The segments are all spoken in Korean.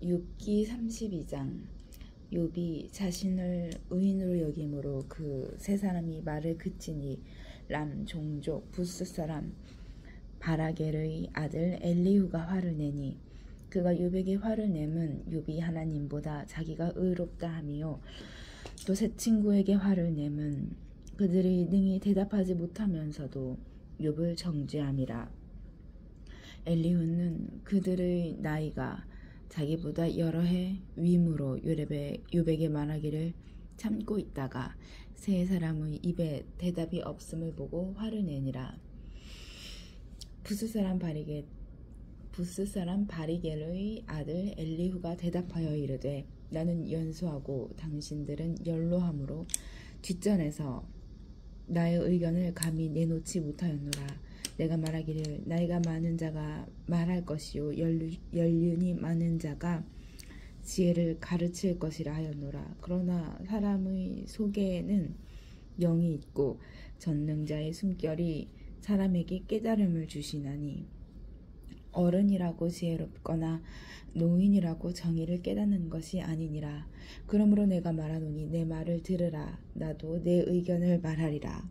욥기 32장. 욥이 자신을 의인으로 여김으로 그 세 사람이 말을 그치니 람 종족 부스 사람 바라겔의 아들 엘리후가 화를 내니 그가 욥에게 화를 내면 욥이 하나님보다 자기가 의롭다 하미요 또 세 친구에게 화를 내면 그들이 능히 대답하지 못하면서도 욥을 정죄함이라. 엘리후는 그들의 나이가 자기보다 여러 해 위므로 욥에게 말하기를 참고 있다가 세 사람의 입에 대답이 없음을 보고 화를 내니라. 부스 사람 바리겔의 아들 엘리후가 대답하여 이르되 나는 연소하고 당신들은 연로함으로 뒷전에서 나의 의견을 감히 내놓지 못하였노라. 내가 말하기를 나이가 많은 자가 말할 것이요 연륜이 많은 자가 지혜를 가르칠 것이라 하였노라. 그러나 사람의 속에는 영이 있고 전능자의 숨결이 사람에게 깨달음을 주시나니 어른이라고 지혜롭거나 노인이라고 정의를 깨닫는 것이 아니니라. 그러므로 내가 말하노니 내 말을 들으라. 나도 내 의견을 말하리라.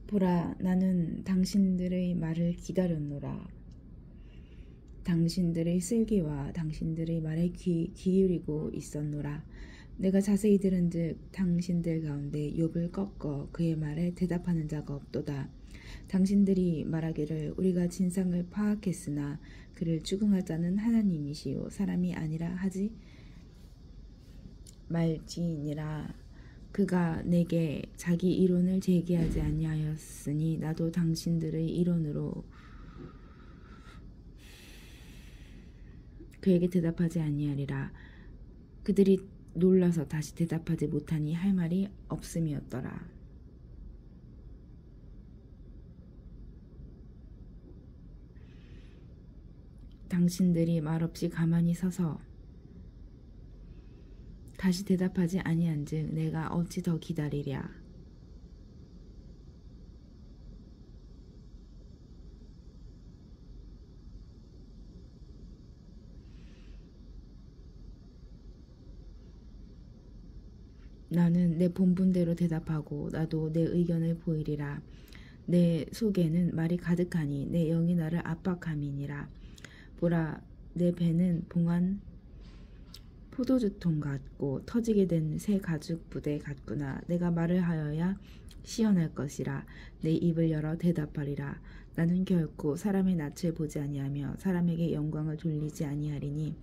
보라, 나는 당신들의 말을 기다렸노라. 당신들의 슬기와 당신들의 말에 귀 기울이고 있었노라. 내가 자세히 들은즉 당신들 가운데 욥을 꺾어 그의 말에 대답하는 자가 없도다. 당신들이 말하기를 우리가 진상을 파악했으나 그를 추궁할 자는 하나님이시요 사람이 아니라 하지 말지니라. 그가 내게 자기 이론을 제기하지 아니하였으니 나도 당신들의 이론으로 그에게 대답하지 아니하리라. 그들이 놀라서 다시 대답하지 못하니 할 말이 없음이었더라. 당신들이 말없이 가만히 서서 다시 대답하지 아니한즉 내가 어찌 더 기다리랴. 나는 내 본분대로 대답하고 나도 내 의견을 보이리라. 내 속에는 말이 가득하니 내 영이 나를 압박함이니라. 보라, 내 배는 봉한 포도주통 같고 터지게 된 새 가죽 부대 같구나. 내가 말을 하여야 시원할 것이라. 내 입을 열어 대답하리라. 나는 결코 사람의 낯을 보지 아니하며 사람에게 영광을 돌리지 아니하리니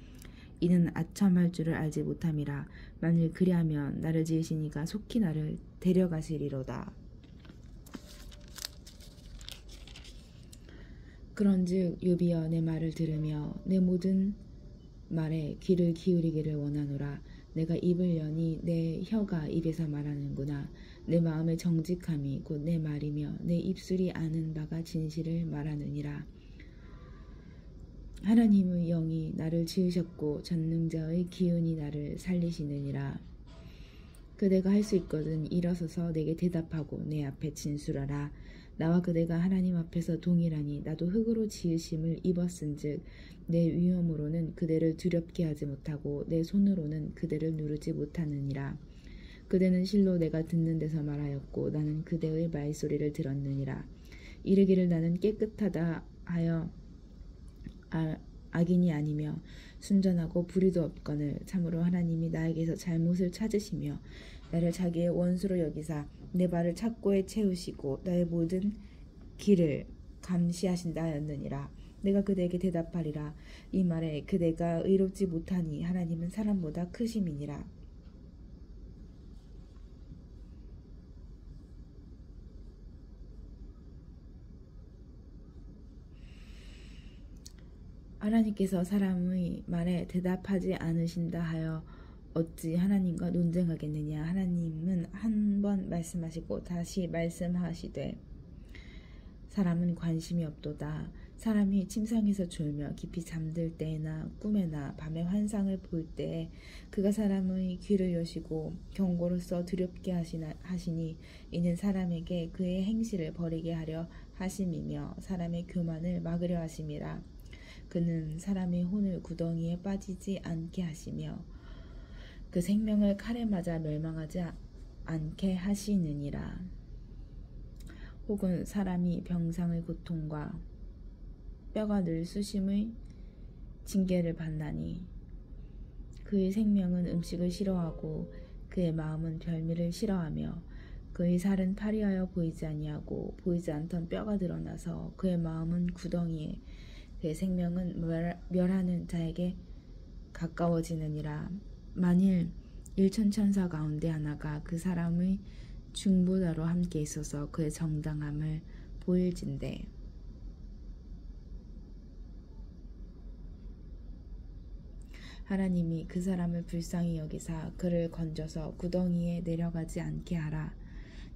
이는 아첨할 줄을 알지 못함이라. 만일 그리하면 나를 지으신 이가 속히 나를 데려가시리로다. 그런즉 욥이여 내 말을 들으며 내 모든 말에 귀를 기울이기를 원하노라. 내가 입을 여니 내 혀가 입에서 말하는구나. 내 마음의 정직함이 곧 내 말이며 내 입술이 아는 바가 진실을 말하느니라. 하나님의 영이 나를 지으셨고 전능자의 기운이 나를 살리시느니라. 그대가 할 수 있거든 일어서서 내게 대답하고 내 앞에 진술하라. 나와 그대가 하나님 앞에서 동일하니 나도 흙으로 지으심을 입었은즉 내 위엄으로는 그대를 두렵게 하지 못하고 내 손으로는 그대를 누르지 못하느니라. 그대는 실로 내가 듣는 데서 말하였고 나는 그대의 말소리를 들었느니라. 이르기를 나는 깨끗하다 하여 악인이 아니며 순전하고 불의도 없거늘 참으로 하나님이 나에게서 잘못을 찾으시며 나를 자기의 원수로 여기사 내 발을 착고에 채우시고 나의 모든 길을 감시하신다 하였느니라. 내가 그대에게 대답하리라. 이 말에 그대가 의롭지 못하니 하나님은 사람보다 크심이니라. 하나님께서 사람의 말에 대답하지 않으신다 하여 어찌 하나님과 논쟁하겠느냐. 하나님은 한 번 말씀하시고 다시 말씀하시되 사람은 관심이 없도다. 사람이 침상에서 졸며 깊이 잠들 때나 꿈에나 밤에 환상을 볼 때에 그가 사람의 귀를 여시고 경고로써 두렵게 하시니 이는 사람에게 그의 행실을 버리게 하려 하심이며 사람의 교만을 막으려 하심이라. 그는 사람의 혼을 구덩이에 빠지지 않게 하시며 그 생명을 칼에 맞아 멸망하지 않게 하시느니라. 혹은 사람이 병상의 고통과 뼈가 늘 쑤심의 징계를 받나니 그의 생명은 음식을 싫어하고 그의 마음은 별미를 싫어하며 그의 살은 파리하여 보이지 아니하고 보이지 않던 뼈가 드러나서 그의 마음은 구덩이에 그의 생명은 멸하는 자에게 가까워지느니라. 만일 일천천사 가운데 하나가 그 사람의 중보자로 함께 있어서 그의 정당함을 보일진대 하나님이 그 사람을 불쌍히 여기사 그를 건져서 구덩이에 내려가지 않게 하라.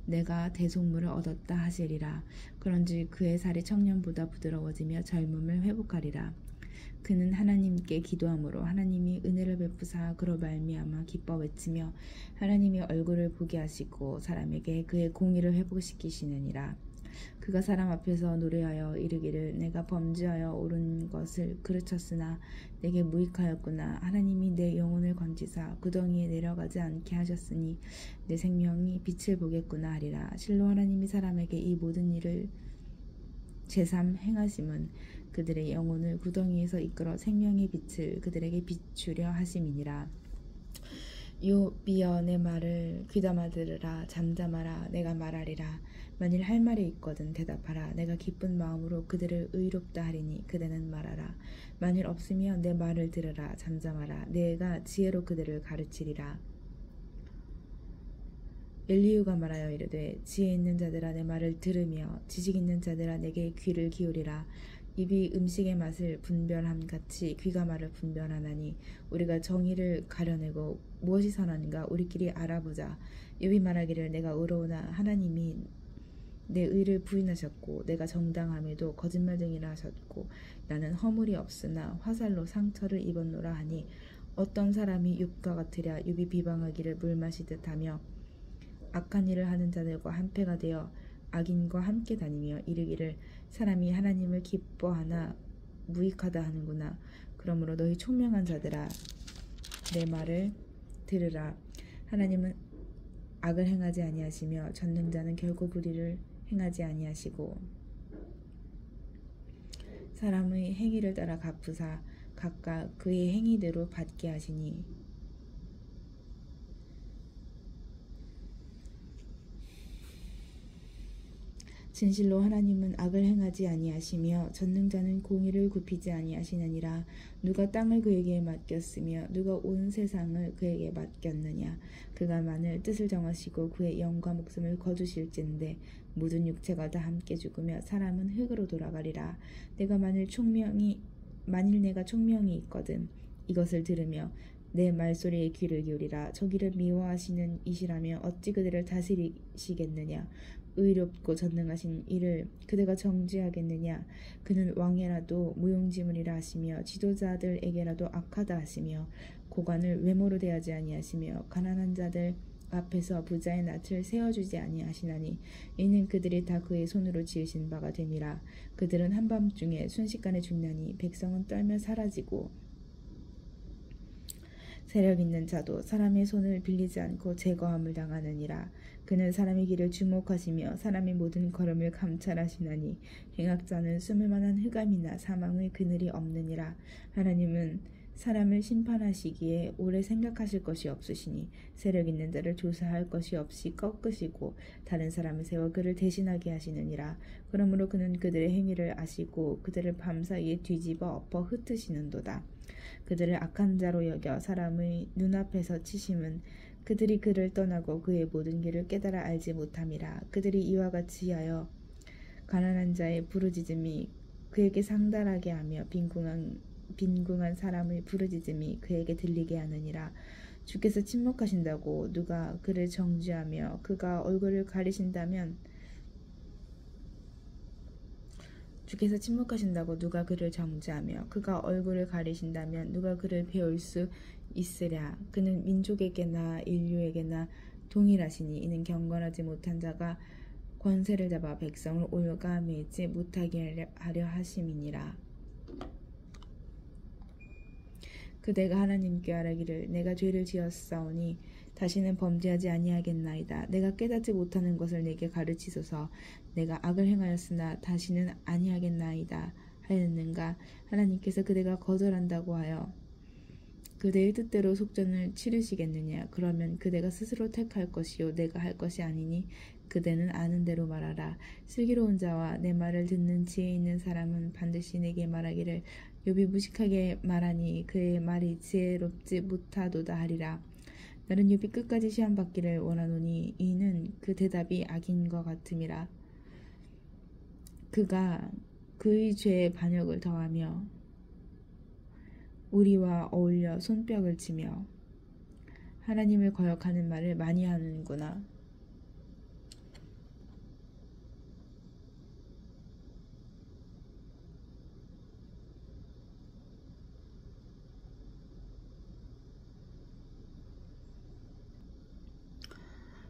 내가 대속물을 얻었다 하시리라. 그런즉 그의 살이 청년보다 부드러워지며 젊음을 회복하리라. 그는 하나님께 기도함으로 하나님이 은혜를 베푸사 그로 말미암아 기뻐 외치며 하나님이 얼굴을 보게 하시고 사람에게 그의 공의를 회복시키시느니라. 그가 사람 앞에서 노래하여 이르기를 내가 범죄하여 옳은 것을 그르쳤으나 내게 무익하였구나. 하나님이 내 영혼을 건지사 구덩이에 내려가지 않게 하셨으니 내 생명이 빛을 보겠구나 하리라. 실로 하나님이 사람에게 이 모든 일을 제삼 행하심은 그들의 영혼을 구덩이에서 이끌어 생명의 빛을 그들에게 비추려 하심이니라. 욥이여 내 말을 귀담아 들으라. 잠잠하라. 내가 말하리라. 만일 할 말이 있거든 대답하라. 내가 기쁜 마음으로 그들을 의롭다 하리니 그대는 말하라. 만일 없으면 내 말을 들으라. 잠잠하라. 내가 지혜로 그들을 가르치리라. 엘리후가 말하여 이르되 지혜 있는 자들아 내 말을 들으며 지식 있는 자들아 내게 귀를 기울이라. 입이 음식의 맛을 분별함 같이 귀가 말을 분별하나니 우리가 정의를 가려내고 무엇이 선한가 우리끼리 알아보자. 욥이 말하기를 내가 의로우나 하나님이 내 의를 부인하셨고 내가 정당함에도 거짓말 등이라 하셨고 나는 허물이 없으나 화살로 상처를 입었노라 하니 어떤 사람이 욥과 같으랴. 욥이 비방하기를 물 마시듯 하며 악한 일을 하는 자들과 한패가 되어 악인과 함께 다니며 이르기를 사람이 하나님을 기뻐하나 무익하다 하는구나. 그러므로 너희 총명한 자들아 내 말을 들으라. 하나님은 악을 행하지 아니하시며 전능자는 결코 불의를 행하지 아니하시고 사람의 행위를 따라 갚으사 각각 그의 행위대로 받게 하시니 진실로 하나님은 악을 행하지 아니하시며 전능자는 공의를 굽히지 아니하시느니라. 누가 땅을 그에게 맡겼으며 누가 온 세상을 그에게 맡겼느냐. 그가 만일 뜻을 정하시고 그의 영과 목숨을 거두실진데 모든 육체가 다 함께 죽으며 사람은 흙으로 돌아가리라. 만일 내가 총명이 있거든 이것을 들으며 내 말소리에 귀를 기울이라. 저기를 미워하시는 이시라며 어찌 그들을 다스리시겠느냐. 의롭고 전능하신 이를 그대가 정죄하겠느냐. 그는 왕에라도 무용지물이라 하시며 지도자들에게라도 악하다 하시며 고관을 외모로 대하지 아니하시며 가난한 자들 앞에서 부자의 낯을 세워주지 아니하시나니 이는 그들이 다 그의 손으로 지으신 바가 됨이라. 그들은 한밤중에 순식간에 죽나니 백성은 떨며 사라지고 세력 있는 자도 사람의 손을 빌리지 않고 제거함을 당하느니라. 그는 사람의 길을 주목하시며 사람의 모든 걸음을 감찰하시나니 행악자는 숨을 만한 흑암이나 사망의 그늘이 없느니라. 하나님은 사람을 심판하시기에 오래 생각하실 것이 없으시니 세력 있는 자를 조사할 것이 없이 꺾으시고 다른 사람을 세워 그를 대신하게 하시느니라. 그러므로 그는 그들의 행위를 아시고 그들을 밤사이에 뒤집어 엎어 흩으시는도다. 그들을 악한 자로 여겨 사람의 눈앞에서 치심은 그들이 그를 떠나고 그의 모든 길을 깨달아 알지 못함이라. 그들이 이와 같이 하여 가난한 자의 부르짖음이 그에게 상달하게 하며 빈궁한 사람의 부르짖음이 그에게 들리게 하느니라. 주께서 침묵하신다고 누가 그를 정죄하며 그가 얼굴을 가리신다면 주께서 침묵하신다고 누가 그를 정죄하며 그가 얼굴을 가리신다면 누가 그를 배울 수 있으랴. 그는 민족에게나 인류에게나 동일하시니 이는 경건하지 못한 자가 권세를 잡아 백성을 올가매지 못하게 하려 하심이니라. 그대가 하나님께 아뢰기를 내가 죄를 지었사오니 다시는 범죄하지 아니하겠나이다. 내가 깨닫지 못하는 것을 내게 가르치소서. 내가 악을 행하였으나 다시는 아니하겠나이다 하였는가. 하나님께서 그대가 거절한다고 하여 그대의 뜻대로 속전을 치르시겠느냐. 그러면 그대가 스스로 택할 것이요 내가 할 것이 아니니 그대는 아는 대로 말하라. 슬기로운 자와 내 말을 듣는 지혜 있는 사람은 반드시 내게 말하기를 욥이 무식하게 말하니 그의 말이 지혜롭지 못하도다 하리라. 나는 욥이 끝까지 시험받기를 원하노니 이는 그 대답이 악인 것 같음이라. 그가 그의 죄의 반역을 더하며 우리와 어울려 손뼉을 치며 하나님을 거역하는 말을 많이 하는구나.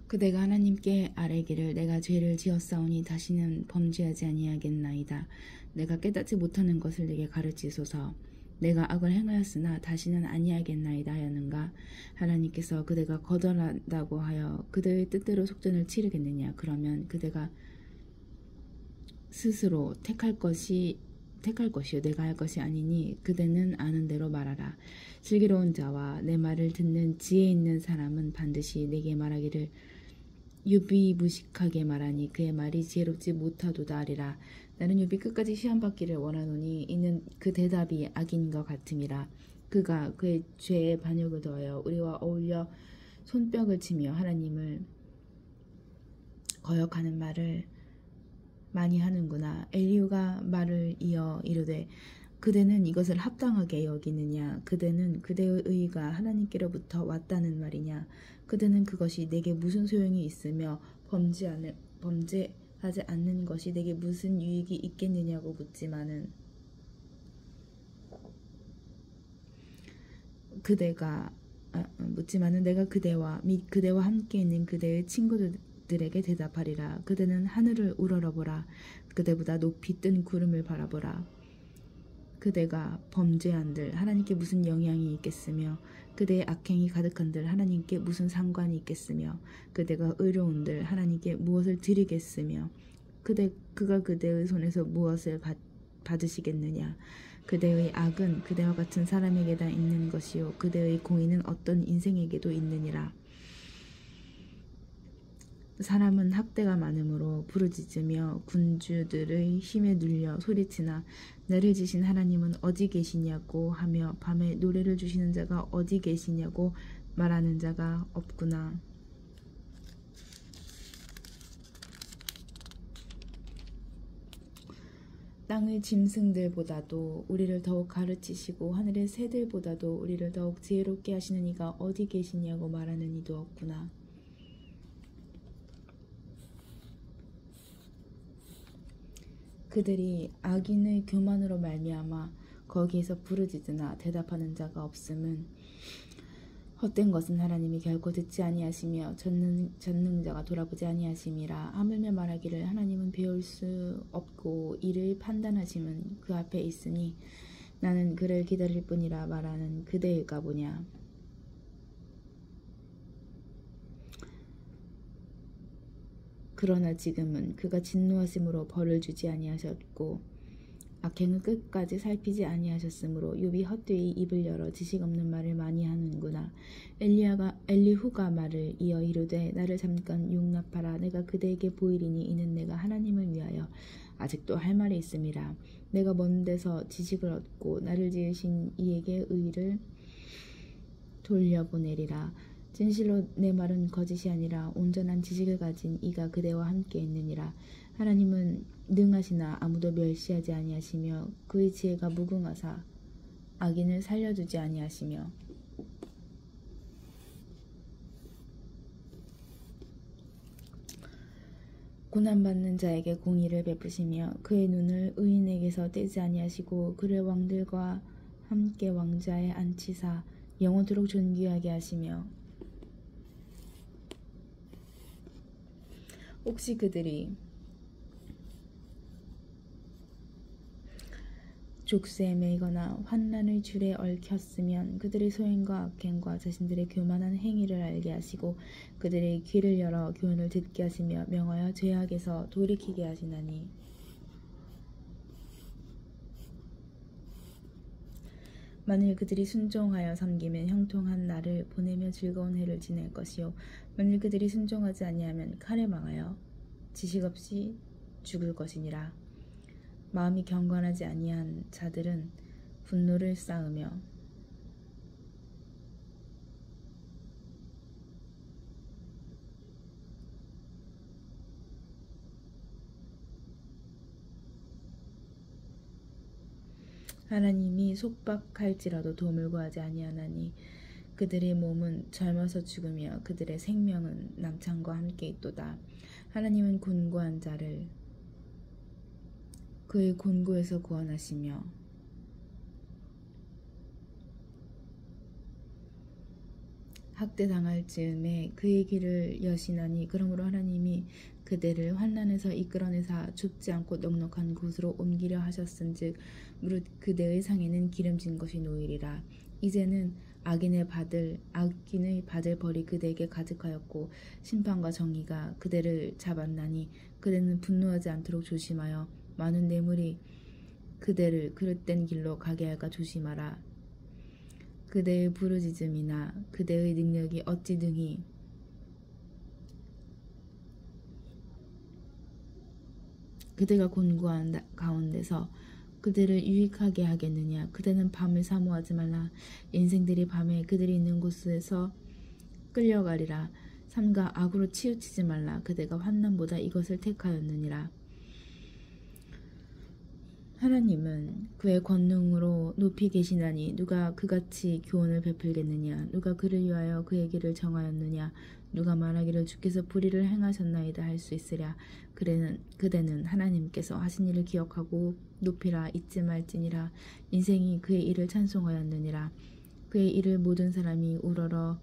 그대가 하나님께 아뢰기를 내가 죄를 지었사오니 다시는 범죄하지 아니하겠나이다. 내가 깨닫지 못하는 것을 내게 가르치소서. 내가 악을 행하였으나 다시는 아니하겠나이다 하였는가. 하나님께서 그대가 거절한다고 하여 그대의 뜻대로 속전을 치르겠느냐. 그러면 그대가 스스로 택할 것이요 내가 할 것이 아니니 그대는 아는 대로 말하라. 슬기로운 자와 내 말을 듣는 지혜 있는 사람은 반드시 내게 말하기를 욥이 무식하게 말하니 그의 말이 지혜롭지 못하도다 하리라. 나는 욥이 끝까지 시험받기를 원하노니 이는 그 대답이 악인 것 같음이라. 그가 그의 죄의 반역을 더하여 우리와 어울려 손뼉을 치며 하나님을 거역하는 말을 많이 하는구나. 엘리후가 말을 이어 이르되 그대는 이것을 합당하게 여기느냐. 그대는 그대의 의의가 하나님께로부터 왔다는 말이냐. 그대는 그것이 내게 무슨 소용이 있으며 범죄하지 않는 것이 내게 무슨 유익이 있겠느냐고 묻지만은 내가 그대와 및 그대와 함께 있는 그대의 친구들에게 대답하리라. 그대는 하늘을 우러러보라. 그대보다 높이 뜬 구름을 바라보라. 그대가 범죄한들 하나님께 무슨 영향이 있겠으며 그대의 악행이 가득한들 하나님께 무슨 상관이 있겠으며 그대가 의로운들 하나님께 무엇을 드리겠으며 그가 그대의 손에서 무엇을 받으시겠느냐. 그대의 악은 그대와 같은 사람에게다 있는 것이요 그대의 공의는 어떤 인생에게도 있느니라. 사람은 학대가 많으므로 부르짖으며 군주들의 힘에 눌려 소리치나 나를 지신 하나님은 어디 계시냐고 하며 밤에 노래를 주시는 자가 어디 계시냐고 말하는 자가 없구나. 땅의 짐승들보다도 우리를 더욱 가르치시고 하늘의 새들보다도 우리를 더욱 지혜롭게 하시는 이가 어디 계시냐고 말하는 이도 없구나. 그들이 악인의 교만으로 말미암아 거기에서 부르짖으나 대답하는 자가 없음은 헛된 것은 하나님이 결코 듣지 아니하시며 전능자가 돌아보지 아니하심이라. 하물며 말하기를 하나님은 배울 수 없고 이를 판단하심은 그 앞에 있으니 나는 그를 기다릴 뿐이라 말하는 그대일까 보냐. 그러나 지금은 그가 진노하심으로 벌을 주지 아니하셨고 악행을 끝까지 살피지 아니하셨으므로 욥이 헛되이 입을 열어 지식 없는 말을 많이 하는구나. 엘리후가 말을 이어 이르되 나를 잠깐 용납하라. 내가 그대에게 보이리니 이는 내가 하나님을 위하여 아직도 할 말이 있음이라. 내가 먼 데서 지식을 얻고 나를 지으신 이에게 의를 돌려보내리라. 진실로 내 말은 거짓이 아니라 온전한 지식을 가진 이가 그대와 함께 있느니라. 하나님은 능하시나 아무도 멸시하지 아니하시며 그의 지혜가 무궁하사 악인을 살려두지 아니하시며 고난받는 자에게 공의를 베푸시며 그의 눈을 의인에게서 떼지 아니하시고 그를 왕들과 함께 왕좌에 앉히사 영원토록 존귀하게 하시며 혹시 그들이 족쇄에 매이거나 환난의 줄에 얽혔으면 그들의 소행과 악행과 자신들의 교만한 행위를 알게 하시고 그들의 귀를 열어 교훈을 듣게 하시며 명하여 죄악에서 돌이키게 하시나니 만일 그들이 순종하여 섬기면 형통한 날을 보내며 즐거운 해를 지낼 것이요 만일 그들이 순종하지 아니하면 칼에 망하여 지식 없이 죽을 것이니라. 마음이 경건하지 아니한 자들은 분노를 쌓으며 하나님이 속박할지라도 도움을 구하지 아니하나니 그들의 몸은 젊어서 죽으며 그들의 생명은 남창과 함께 있도다. 하나님은 곤고한 자를 그의 곤고에서 구원하시며 학대당할 즈음에 그의 길을 여시나니 그러므로 하나님이 그대를 환난에서 이끌어내사 좁지 않고 넉넉한 곳으로 옮기려 하셨은즉 무릇 그대의 상에는 기름진 것이 놓이리라. 이제는 악인의 받을 벌이 그대에게 가득하였고 심판과 정의가 그대를 잡았나니 그대는 분노하지 않도록 조심하여 많은 뇌물이 그대를 그릇된 길로 가게 할까 조심하라. 그대의 부르짖음이나 그대의 능력이 어찌 등이 그대가 곤고한 가운데서 그대를 유익하게 하겠느냐. 그대는 밤을 사모하지 말라. 인생들이 밤에 그들이 있는 곳에서 끌려가리라. 삼가 악으로 치우치지 말라. 그대가 환난보다 이것을 택하였느니라. 하나님은 그의 권능으로 높이 계시나니 누가 그같이 교훈을 베풀겠느냐. 누가 그를 위하여 그의 길을 정하였느냐. 누가 말하기를 주께서 불의를 행하셨나이다 할 수 있으랴. 그대는 하나님께서 하신 일을 기억하고 높이라. 잊지 말지니라. 인생이 그의 일을 찬송하였느니라. 그의 일을 모든 사람이 우러러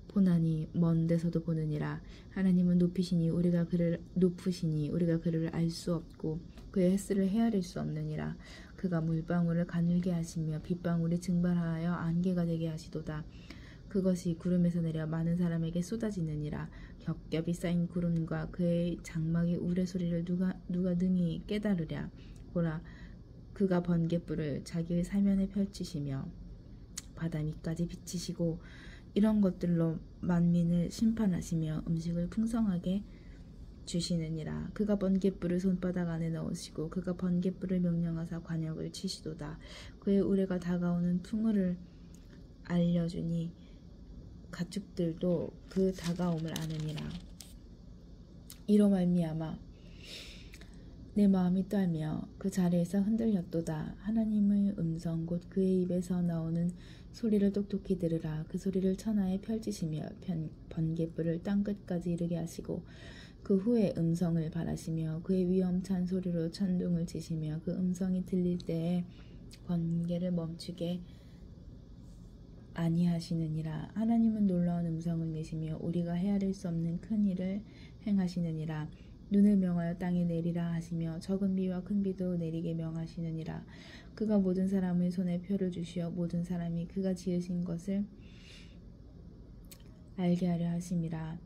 보나니 먼 데서도 보느니라. 하나님은 높으시니 우리가 그를 알 수 없고 그의 햇살을 헤아릴 수 없느니라. 그가 물방울을 가늘게 하시며 빗방울이 증발하여 안개가 되게 하시도다. 그것이 구름에서 내려 많은 사람에게 쏟아지느니라. 겹겹이 쌓인 구름과 그의 장막의 우레소리를 누가 능히 깨달으랴. 보라, 그가 번갯불을 자기의 사면에 펼치시며 바다 밑까지 비치시고 이런 것들로 만민을 심판하시며 음식을 풍성하게 주시느니라. 그가 번갯불을 손바닥 안에 넣으시고 그가 번갯불을 명령하사 관역을 치시도다. 그의 우레가 다가오는 풍우를 알려주니 가축들도 그 다가옴을 아느니라. 이로 말미암아 내 마음이 떨며 그 자리에서 흔들렸도다. 하나님의 음성 곧 그의 입에서 나오는 소리를 똑똑히 들으라. 그 소리를 천하에 펼치시며 번갯불을 땅끝까지 이르게 하시고 그 후에 음성을 바라시며 그의 위엄찬 소리로 천둥을 치시며 그 음성이 들릴 때에 번개를 멈추게 아니하시느니라. 하나님은 놀라운 음성을 내시며 우리가 헤아릴 수 없는 큰 일을 행하시느니라. 눈을 명하여 땅에 내리라 하시며 적은 비와 큰 비도 내리게 명하시느니라. 그가 모든 사람의 손에 표를 주시어 모든 사람이 그가 지으신 것을 알게 하려 하심이라.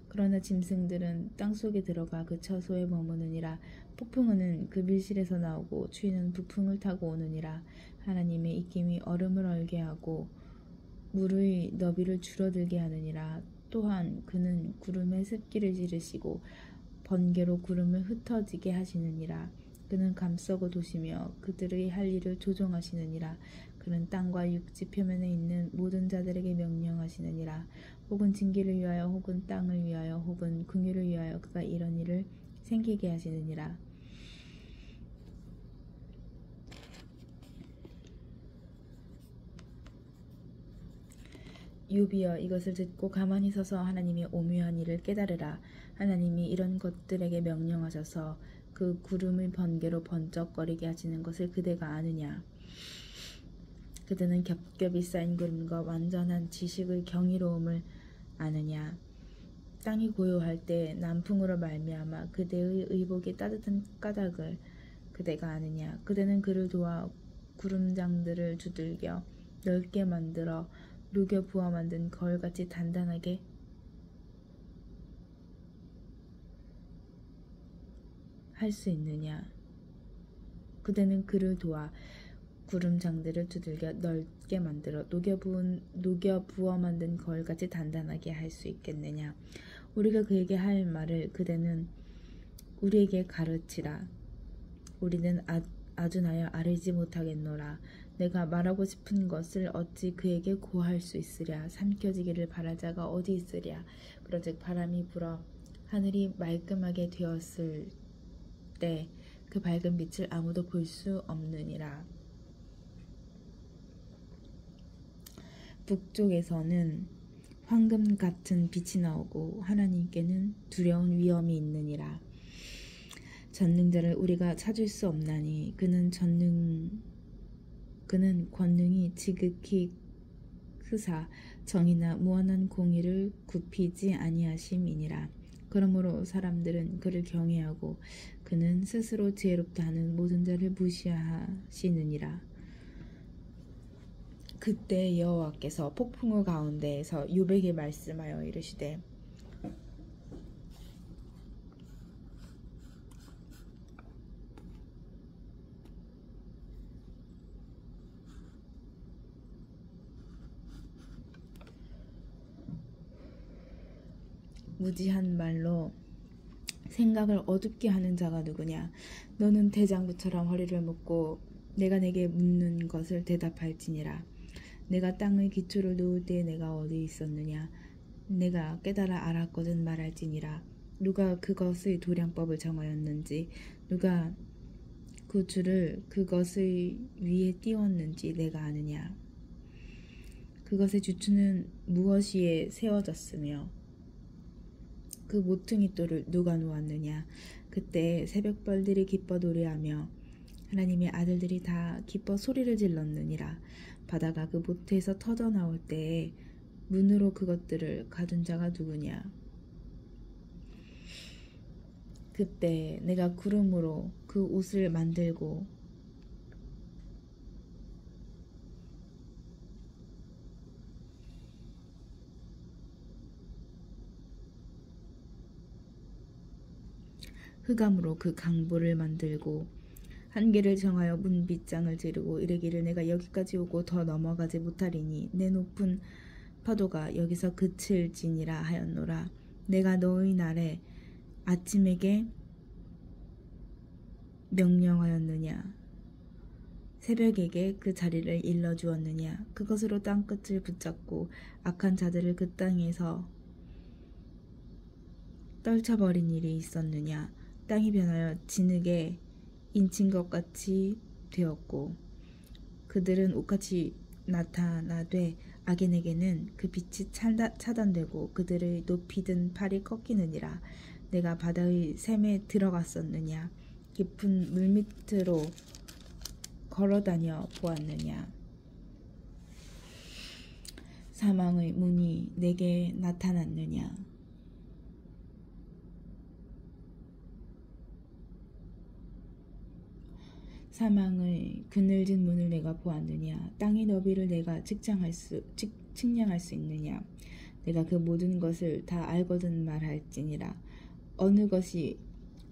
그러나 짐승들은 땅속에 들어가 그 처소에 머무느니라. 폭풍우는 그 밀실에서 나오고 추위는 북풍을 타고 오느니라. 하나님의 입김이 얼음을 얼게 하고 물의 너비를 줄어들게 하느니라. 또한 그는 구름에 습기를 지르시고 번개로 구름을 흩어지게 하시느니라. 그는 감싸고 도시며 그들의 할 일을 조종하시느니라. 그는 땅과 육지 표면에 있는 모든 자들에게 명령하시느니라. 혹은 징계를 위하여 혹은 땅을 위하여 혹은 긍휼을 위하여 그가 이런 일을 생기게 하시느니라. 욥이여 이것을 듣고 가만히 서서 하나님의 오묘한 일을 깨달으라. 하나님이 이런 것들에게 명령하셔서 그 구름의 번개로 번쩍거리게 하시는 것을 그대가 아느냐. 그대는 겹겹이 쌓인 구름과 완전한 지식의 경이로움을 아느냐. 땅이 고요할 때 남풍으로 말미암아 그대의 의복이 따뜻한 까닭을 그대가 아느냐. 그대는 그를 도와 구름장들을 두들겨 넓게 만들어 녹여 부어 만든 거울같이 단단하게 할 수 있느냐? 그대는 그를 도와 구름장들을 두들겨 넓게 만들어 녹여 부어 만든 거울같이 단단하게 할 수 있겠느냐? 우리가 그에게 할 말을 그대는 우리에게 가르치라. 우리는 아둔하여 알지 못하겠노라. 내가 말하고 싶은 것을 어찌 그에게 고할 수 있으랴. 삼켜지기를 바랄 자가 어디 있으랴. 그러즉 바람이 불어 하늘이 말끔하게 되었을 때 그 밝은 빛을 아무도 볼 수 없느니라. 북쪽에서는 황금 같은 빛이 나오고 하나님께는 두려운 위엄이 있느니라. 전능자를 우리가 찾을 수 없나니 그는 권능이 지극히 크사 정의나 무한한 공의를 굽히지 아니하심이니라. 그러므로 사람들은 그를 경외하고 그는 스스로 지혜롭다 하는 모든 자를 무시하시느니라. 그때 여호와께서 폭풍우 가운데에서 욥에게 말씀하여 이르시되 무지한 말로 생각을 어둡게 하는 자가 누구냐? 너는 대장부처럼 허리를 묶고 내가 내게 묻는 것을 대답할지니라. 내가 땅의 기초를 놓을 때 내가 어디 있었느냐? 내가 깨달아 알았거든 말할지니라. 누가 그것의 도량법을 정하였는지 누가 그 줄을 그것의 위에 띄웠는지 내가 아느냐? 그것의 주추는 무엇이에 세워졌으며 그 모퉁이 돌을 누가 놓았느냐? 그때 새벽벌들이 기뻐 노래하며 하나님의 아들들이 다 기뻐 소리를 질렀느니라. 바다가 그 모태에서 터져 나올 때에 문으로 그것들을 가둔 자가 누구냐? 그때 내가 구름으로 그 옷을 만들고 흑암으로 그 강보를 만들고 한계를 정하여 문빗장을 지르고 이르기를 내가 여기까지 오고 더 넘어가지 못하리니 내 높은 파도가 여기서 그칠지니라 하였노라. 내가 너의 날에 아침에게 명령하였느냐? 새벽에게 그 자리를 일러주었느냐? 그것으로 땅끝을 붙잡고 악한 자들을 그 땅에서 떨쳐버린 일이 있었느냐? 땅이 변하여 진흙에 인친 것 같이 되었고 그들은 옷같이 나타나되 악인에게는 그 빛이 차단되고 그들의 높이 든 팔이 꺾이느니라. 내가 바다의 샘에 들어갔었느냐? 깊은 물밑으로 걸어다녀 보았느냐? 사망의 문이 내게 나타났느냐? 사망의 그늘진 문을 내가 보았느냐? 땅의 너비를 내가 측량할 수 있느냐? 내가 그 모든 것을 다 알거든 말할지니라. 어느 것이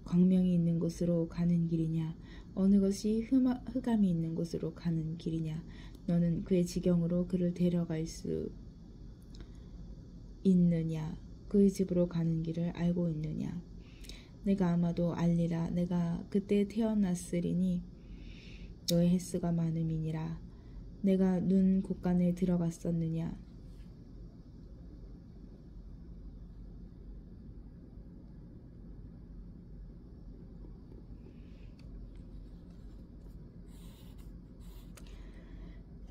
광명이 있는 곳으로 가는 길이냐? 어느 것이 흑암이 있는 곳으로 가는 길이냐? 너는 그의 지경으로 그를 데려갈 수 있느냐? 그의 집으로 가는 길을 알고 있느냐? 내가 아마도 알리라. 내가 그때 태어났으리니 너의 횟수가 많음이니라. 내가 눈 곳간에 들어갔었느냐?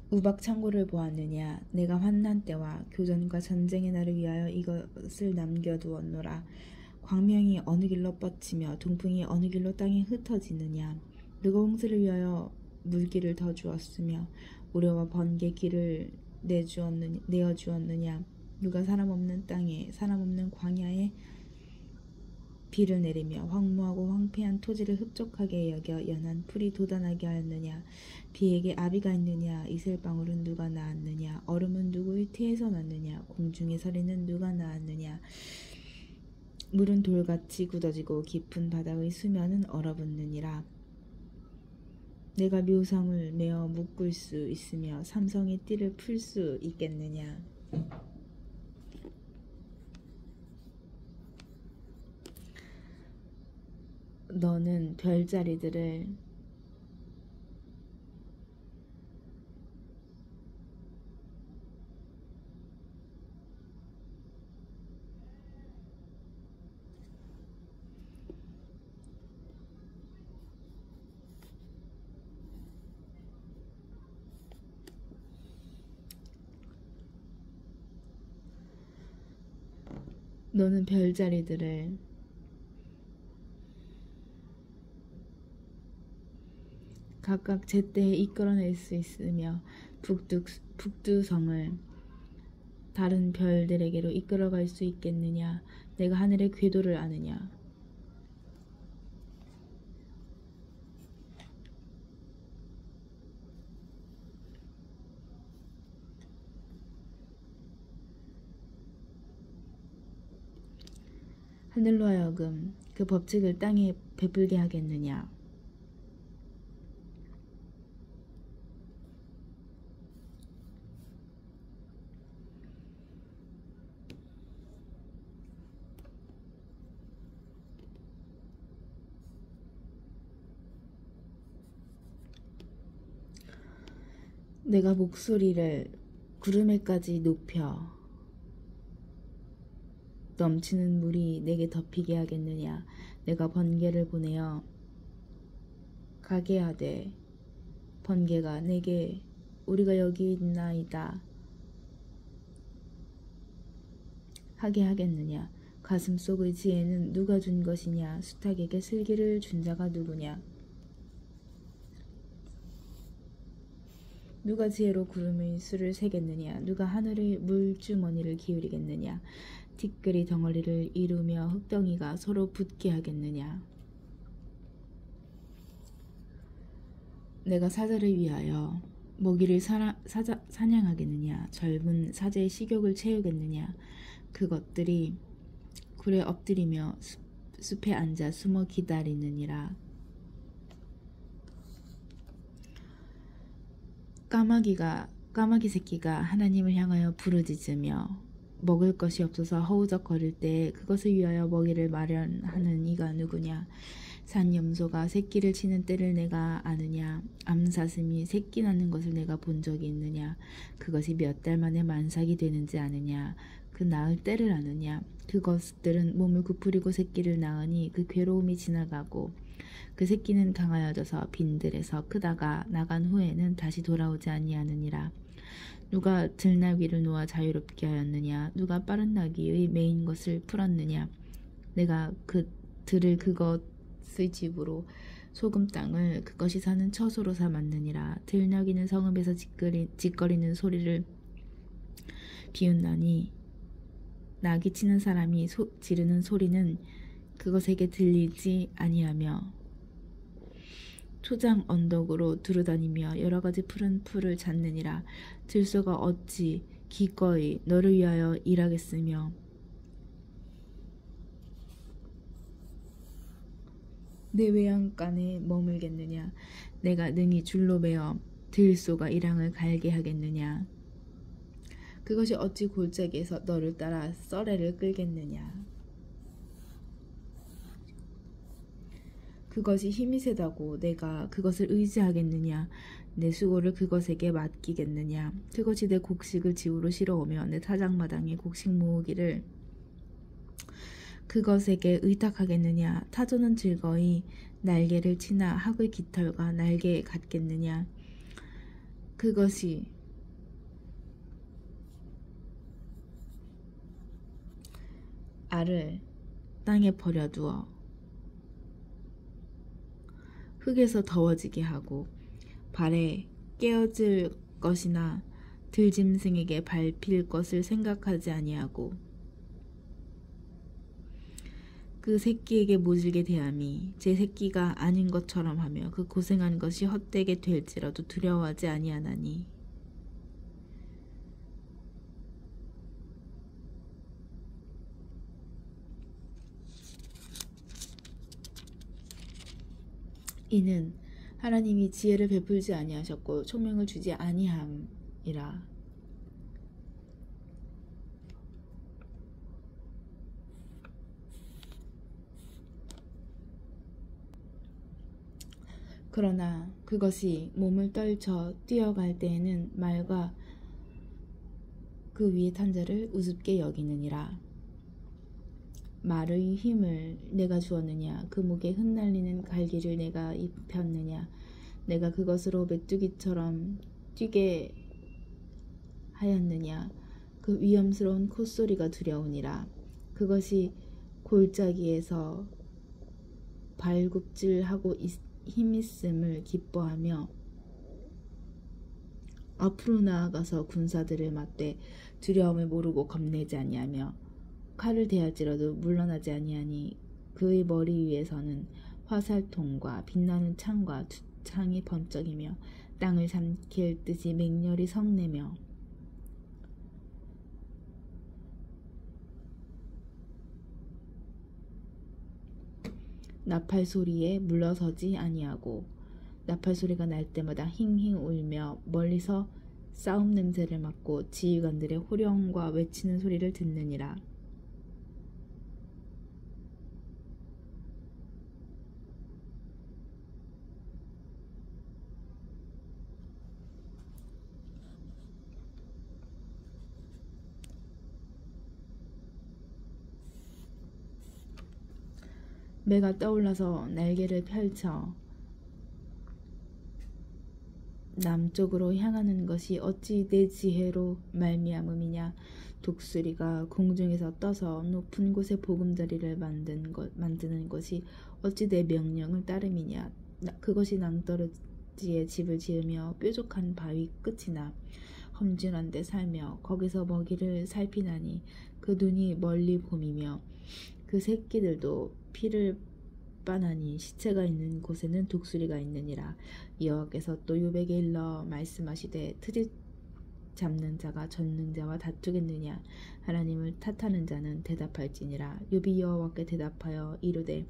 우박 창고를 보았느냐? 내가 환난 때와 교전과 전쟁의 날을 위하여 이것을 남겨두었노라. 광명이 어느 길로 뻗치며 동풍이 어느 길로 땅에 흩어지느냐? 누가 홍수를 위하여 물길을 더 주었으며 우려와 번개 길을 내어주었느냐? 누가 사람 없는 땅에 사람 없는 광야에 비를 내리며 황무하고 황폐한 토지를 흡족하게 여겨 연한 풀이 돋아나게 하였느냐. 비에게 아비가 있느냐. 이슬방울은 누가 낳았느냐. 얼음은 누구의 태에서 났느냐. 공중의 서리는 누가 낳았느냐. 물은 돌같이 굳어지고 깊은 바닥의 수면은 얼어붙느니라. 내가 묘상을 메어 묶을 수 있으며 삼성의 띠를 풀 수 있겠느냐. 너는 별자리들을 너는 별자리들을 각각 제때에 이끌어낼 수 있으며 북두성을 다른 별들에게로 이끌어갈 수 있겠느냐. 내가 하늘의 궤도를 아느냐. 하늘로 하여금 그 법칙을 땅에 베풀게 하겠느냐. 내가 목소리를 구름에까지 높여 넘치는 물이 내게 덮이게 하겠느냐. 내가 번개를 보내어 가게 하되 번개가 내게 우리가 여기 있나이다 하게 하겠느냐. 가슴 속의 지혜는 누가 준 것이냐. 수탉에게 슬기를 준 자가 누구냐. 누가 지혜로 구름의 수를 세겠느냐. 누가 하늘의 물주머니를 기울이겠느냐. 티끌이 덩어리를 이루며 흙덩이가 서로 붙게 하겠느냐. 내가 사자를 위하여 먹이를 사냥하겠느냐. 젊은 사제의 식욕을 채우겠느냐. 그것들이 굴에 엎드리며 숲에 앉아 숨어 기다리느니라. 까마귀 새끼가 하나님을 향하여 부르짖으며 먹을 것이 없어서 허우적거릴 때에 그것을 위하여 먹이를 마련하는 이가 누구냐. 산염소가 새끼를 치는 때를 내가 아느냐. 암사슴이 새끼 낳는 것을 내가 본 적이 있느냐. 그것이 몇 달 만에 만삭이 되는지 아느냐. 그 낳을 때를 아느냐. 그것들은 몸을 구부리고 새끼를 낳으니 그 괴로움이 지나가고 그 새끼는 강하여져서 빈들에서 크다가 나간 후에는 다시 돌아오지 아니하느니라. 누가 들나귀를 놓아 자유롭게 하였느냐. 누가 빠른 나귀의 메인 것을 풀었느냐. 내가 그 들을 그것의 집으로 소금 땅을 그것이 사는 처소로 삼았느니라. 들나귀는 성읍에서 짓거리는 소리를 비웃나니 나귀 치는 사람이 지르는 소리는 그것에게 들리지 아니하며 초장 언덕으로 두루다니며 여러가지 푸른 풀을 찾느니라. 들소가 어찌 기꺼이 너를 위하여 일하겠으며 내 외양간에 머물겠느냐. 내가 능히 줄로 매어 들소가 이랑을 갈게 하겠느냐. 그것이 어찌 골짜기에서 너를 따라 썰애를 끌겠느냐. 그것이 힘이 세다고 내가 그것을 의지하겠느냐. 내 수고를 그것에게 맡기겠느냐. 그것이 내 곡식을 지우러 실어오며 내 타작마당에 곡식 모으기를 그것에게 의탁하겠느냐. 타조는 즐거이 날개를 치나 학의 깃털과 날개 같겠느냐. 그것이 알을 땅에 버려두어 흙에서 더워지게 하고 발에 깨어질 것이나 들짐승에게 밟힐 것을 생각하지 아니하고 그 새끼에게 모질게 대함이 제 새끼가 아닌 것처럼 하며 그 고생한 것이 헛되게 될지라도 두려워하지 아니하나니 이는 하나님이 지혜를 베풀지 아니하셨고 총명을 주지 아니함이라. 그러나 그것이 몸을 떨쳐 뛰어갈 때에는 말과 그 위에 탄 자를 우습게 여기느니라. 말의 힘을 내가 주었느냐? 그 목에 흩날리는 갈기를 내가 입혔느냐? 내가 그것으로 메뚜기처럼 뛰게 하였느냐? 그 위험스러운 콧소리가 두려우니라. 그것이 골짜기에서 발굽질하고 힘있음을 기뻐하며 앞으로 나아가서 군사들을 맞대 두려움을 모르고 겁내지 아니하며 칼을 대할지라도 물러나지 아니하니 그의 머리 위에서는 화살통과 빛나는 창과 두 창이 번쩍이며 땅을 삼킬 듯이 맹렬히 성내며 나팔 소리에 물러서지 아니하고 나팔 소리가 날 때마다 힝힝 울며 멀리서 싸움 냄새를 맡고 지휘관들의 호령과 외치는 소리를 듣느니라. 매가 떠올라서 날개를 펼쳐 남쪽으로 향하는 것이 어찌 내 지혜로 말미암음이냐. 독수리가 공중에서 떠서 높은 곳에 보금자리를 만드는 것이 어찌 내 명령을 따름이냐. 그것이 낭떠러지에 집을 지으며 뾰족한 바위 끝이나 험준한 데 살며 거기서 먹이를 살피나니 그 눈이 멀리 봄이며 그 새끼들도 피를 빠나니 시체가 있는 곳에는 독수리가 있느니라. 여호와께서 또 욥에게 일러 말씀하시되 트집 잡는 자가 전능자와 다투겠느냐. 하나님을 탓하는 자는 대답할지니라. 욥이 여호와께 대답하여 이르되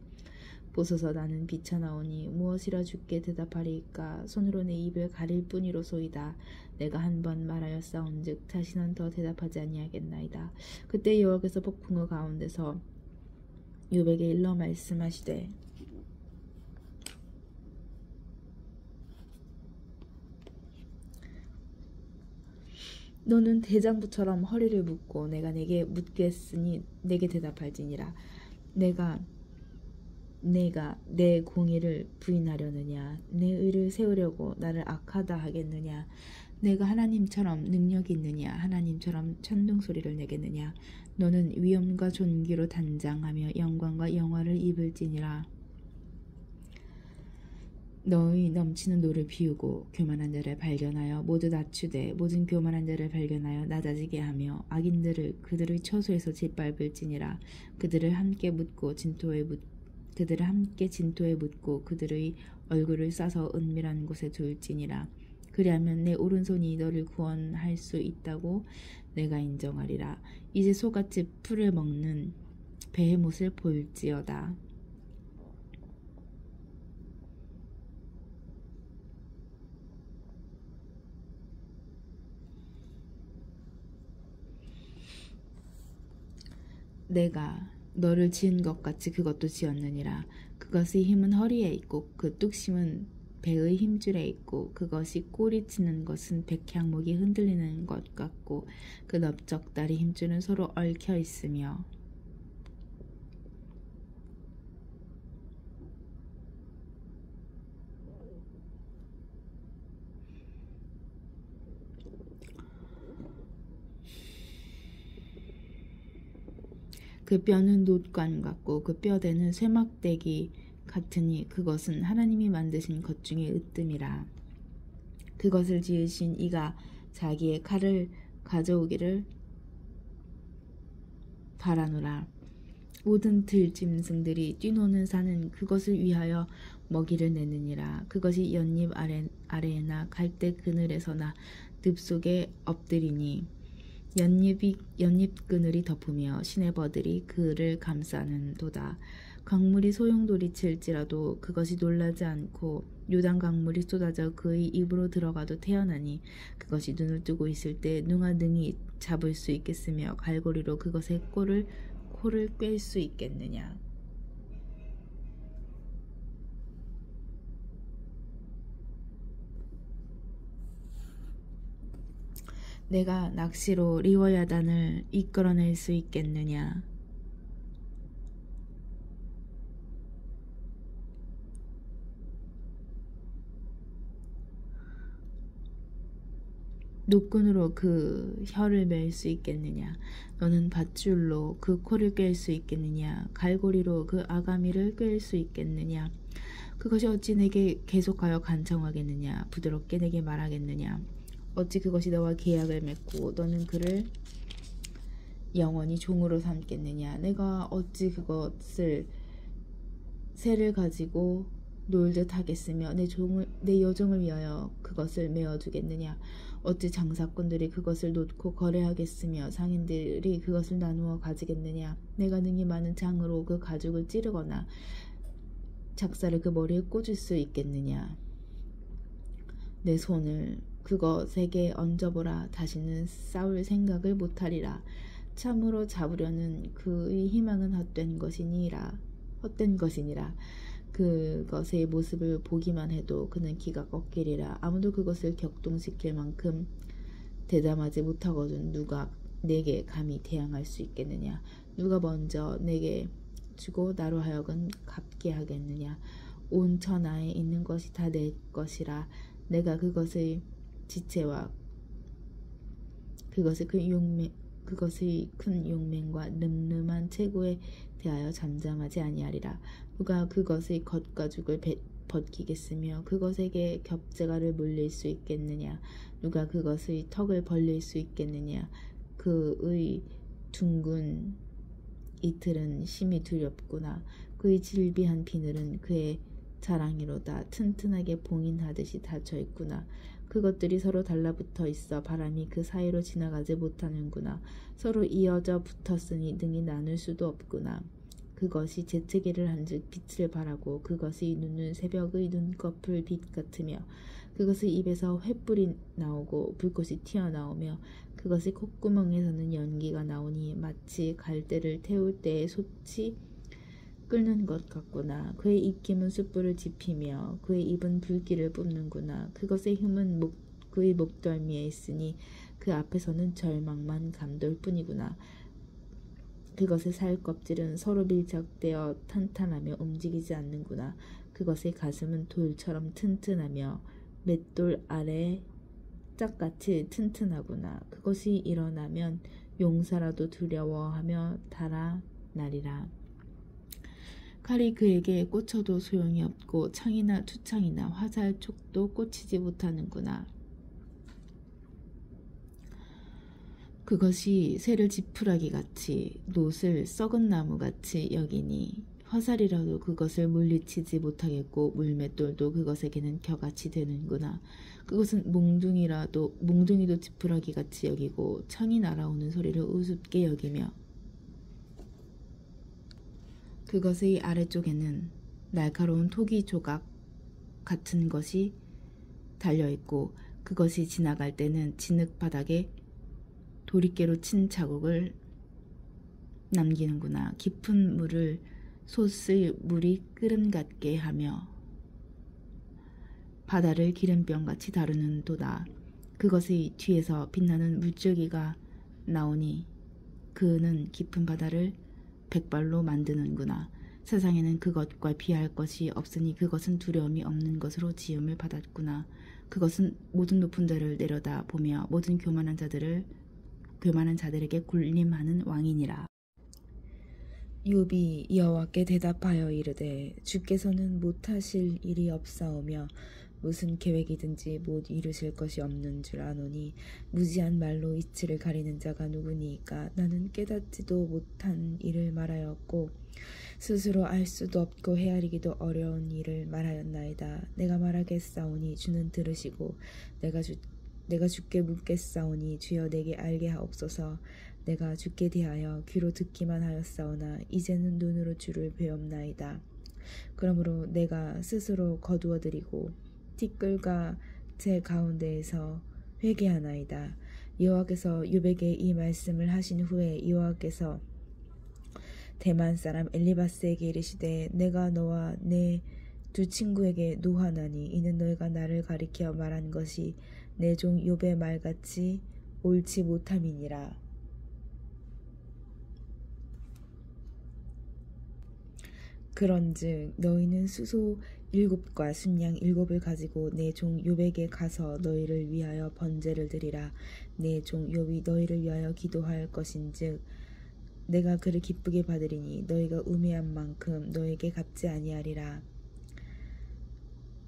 보소서 나는 비쳐나오니 무엇이라 주께 대답하리이까. 손으로 내 입을 가릴 뿐이로소이다. 내가 한 번 말하였사온즉 다시는 더 대답하지 아니하겠나이다. 그때 여호와께서 폭풍의 가운데서 욥에게 일러 말씀하시되 너는 대장부처럼 허리를 묶고 내가 내게 묻겠으니 내게 대답할지니라. 내가 내 공의를 부인하려느냐. 내 의를 세우려고 나를 악하다 하겠느냐. 내가 하나님처럼 능력이 있느냐. 하나님처럼 천둥소리를 내겠느냐. 너는 위엄과 존귀로 단장하며 영광과 영화를 입을지니라. 너의 넘치는 노를 비우고 교만한 자를 발견하여 모두 낮추되 모든 교만한 자를 발견하여 낮아지게 하며 악인들을 그들의 처소에서 짓밟을지니라. 그들을 함께 진토에 묻고 그들의 얼굴을 싸서 은밀한 곳에 둘지니라. 그리하면 내 오른손이 너를 구원할 수 있다고 내가 인정하리라. 이제 소같이 풀을 먹는 베헤못을 볼지어다. 내가 너를 지은 것 같이 그것도 지었느니라. 그것의 힘은 허리에 있고 그 뚝심은 배의 힘줄에 있고 그것이 꼬리치는 것은 백향목이 흔들리는 것 같고 그 넓적다리 힘줄은 서로 얽혀 있으며 그 뼈는 놋관 같고 그 뼈대는 쇠막대기 같으니 그것은 하나님이 만드신 것 중에 으뜸이라. 그것을 지으신 이가 자기의 칼을 가져오기를 바라노라. 모든 들짐승들이 뛰노는 산은 그것을 위하여 먹이를 내느니라. 그것이 연잎 아래에나 갈대 그늘에서나 늪속에 엎드리니 연잎 그늘이 덮으며 시내버들이 그를 감싸는도다. 강물이 소용돌이 칠지라도 그것이 놀라지 않고 요단 강물이 쏟아져 그의 입으로 들어가도 태어나니 그것이 눈을 뜨고 있을 때 누가 능히 잡을 수 있겠으며 갈고리로 그것의 코를 꿰 수 있겠느냐. 내가 낚시로 리워야단을 이끌어낼 수 있겠느냐. 노끈으로 그 혀를 맬 수 있겠느냐. 너는 밧줄로 그 코를 꿰 수 있겠느냐. 갈고리로 그 아가미를 꿰 수 있겠느냐. 그것이 어찌 내게 계속하여 간청하겠느냐. 부드럽게 내게 말하겠느냐. 어찌 그것이 너와 계약을 맺고 너는 그를 영원히 종으로 삼겠느냐. 내가 어찌 그것을 새를 가지고 놀듯 하겠으며 내 여종을 위하여 그것을 메어두겠느냐. 어찌 장사꾼들이 그것을 놓고 거래하겠으며 상인들이 그것을 나누어 가지겠느냐. 내가 능히 많은 장으로 그 가죽을 찌르거나 작사를 그 머리에 꽂을 수 있겠느냐. 내 손을 그것에게 얹어보라. 다시는 싸울 생각을 못하리라. 참으로 잡으려는 그의 희망은 헛된 것이니라. 그것의 모습을 보기만 해도 그는 기가 꺾이리라. 아무도 그것을 격동시킬 만큼 대담하지 못하거든 누가 내게 감히 대항할 수 있겠느냐. 누가 먼저 내게 주고 나로 하여금 갚게 하겠느냐. 온 천하에 있는 것이 다 내 것이라. 내가 그것의 지체와 그것의 큰 용맹과 늠름한 체구에 대하여 잠잠하지 아니하리라. 누가 그것의 겉가죽을 벗기겠으며 그것에게 겹재가를 물릴 수 있겠느냐. 누가 그것의 턱을 벌릴 수 있겠느냐. 그의 둥근 이틀은 심히 두렵구나. 그의 질비한 비늘은 그의 자랑이로다. 튼튼하게 봉인하듯이 닫혀 있구나. 그것들이 서로 달라붙어 있어 바람이 그 사이로 지나가지 못하는구나. 서로 이어져 붙었으니 능히 나눌 수도 없구나. 그것이 재채기를 한즉 빛을 발하고 그것의 눈은 새벽의 눈꺼풀 빛 같으며 그것의 입에서 횃불이 나오고 불꽃이 튀어나오며 그것의 콧구멍에서는 연기가 나오니 마치 갈대를 태울 때의 솥이 끓는 것 같구나. 그의 입김은 숯불을 지피며 그의 입은 불길을 뿜는구나. 그것의 흠은 그의 목덜미에 있으니 그 앞에서는 절망만 감돌 뿐이구나. 그것의 살 껍질은 서로 밀착되어 탄탄하며 움직이지 않는구나. 그것의 가슴은 돌처럼 튼튼하며 맷돌 아래 짝같이 튼튼하구나. 그것이 일어나면 용사라도 두려워하며 달아나리라. 칼이 그에게 꽂혀도 소용이 없고 창이나 투창이나 화살촉도 꽂히지 못하는구나. 그것이 새를 지푸라기같이 놋을 썩은 나무같이 여기니 화살이라도 그것을 물리치지 못하겠고 물맷돌도 그것에게는 겨같이 되는구나. 그것은 몽둥이도 지푸라기같이 여기고 창이 날아오는 소리를 우습게 여기며 그것의 아래쪽에는 날카로운 토기 조각 같은 것이 달려있고 그것이 지나갈 때는 진흙 바닥에 도리깨로 친 자국을 남기는구나. 깊은 물을 솥의 물이 끓음 같게 하며 바다를 기름병같이 다루는도다. 그것의 뒤에서 빛나는 물줄기가 나오니 그는 깊은 바다를 백발로 만드는구나. 세상에는 그것과 비할 것이 없으니 그것은 두려움이 없는 것으로 지음을 받았구나. 그것은 모든 높은 데를 내려다 보며 모든 교만한 자들에게 군림하는 왕이니라. 욥이 여호와께 대답하여 이르되 주께서는 못하실 일이 없사오며 무슨 계획이든지 못 이루실 것이 없는 줄 아노니 무지한 말로 이치를 가리는 자가 누구니까. 나는 깨닫지도 못한 일을 말하였고 스스로 알 수도 없고 헤아리기도 어려운 일을 말하였나이다. 내가 말하겠사오니 주는 들으시고 내가 주께 묻겠사오니 주여 내게 알게 하옵소서. 내가 주께 대하여 귀로 듣기만 하였사오나 이제는 눈으로 주를 배옵나이다. 그러므로 내가 스스로 거두어드리고 티끌과 제 가운데에서 회개하나이다. 여호와께서 욥에게 이 말씀을 하신 후에 여호와께서 대만 사람 엘리바스에게 이르시되 내가 너와 내 두 친구에게 노하나니 이는 너희가 나를 가리켜 말한 것이 내 종 욥의 말같이 옳지 못함이니라. 그런즉 너희는 수소 7과 순양 7을 가지고 내 종 욥에게 가서 너희를 위하여 번제를 드리라. 내 종 욥이 너희를 위하여 기도할 것인즉 내가 그를 기쁘게 받으리니 너희가 우매한 만큼 너에게 갚지 아니하리라.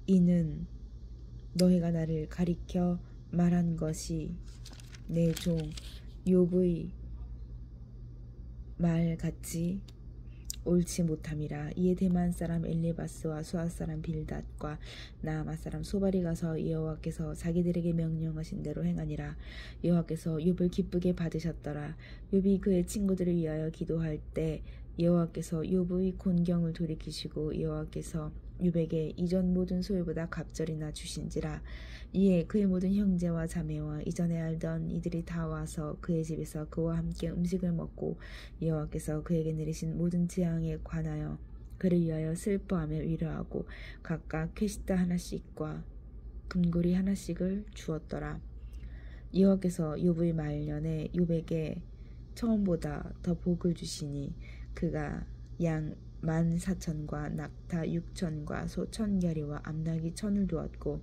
이는 너희가 나를 가리켜 말한 것이 내 종 욥의 말같이 옳지 못함이라. 이에 대만 사람 엘리바스와 수아 사람 빌닷과 나아마 사람 소발이 가서 여호와께서 자기들에게 명령하신 대로 행하니라. 여호와께서 욥을 기쁘게 받으셨더라. 욥이 그의 친구들을 위하여 기도할 때 여호와께서 욥의 곤경을 돌이키시고 여호와께서 욥에게 이전 모든 소유보다 갑절이나 주신지라. 이에 그의 모든 형제와 자매와 이전에 알던 이들이 다 와서 그의 집에서 그와 함께 음식을 먹고 여호와께서 그에게 내리신 모든 재앙에 관하여 그를 위하여 슬퍼하며 위로하고 각각 쾌시타 하나씩과 금고리 하나씩을 주었더라. 여호와께서 욥의 말년에 욥에게 처음보다 더 복을 주시니 그가 양 14,000과 낙타 6,000과 소 1,000겨리와 암나귀 1,000을 두었고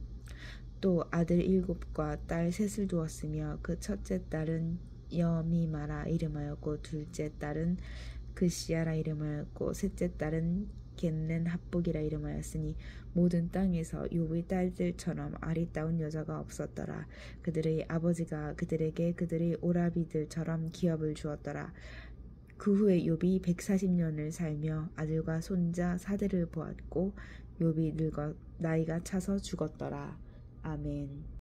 또 아들 7과 딸 3을 두었으며 그 첫째 딸은 여미마라 이름하였고 둘째 딸은 그시아라 이름하였고 셋째 딸은 겟렌 합복이라 이름하였으니 모든 땅에서 욥의 딸들처럼 아리따운 여자가 없었더라. 그들의 아버지가 그들에게 그들의 오라비들처럼 기업을 주었더라. 그 후에 욥이 140년을 살며 아들과 손자 4대를 보았고 욥이 늙어 나이가 차서 죽었더라. 아멘.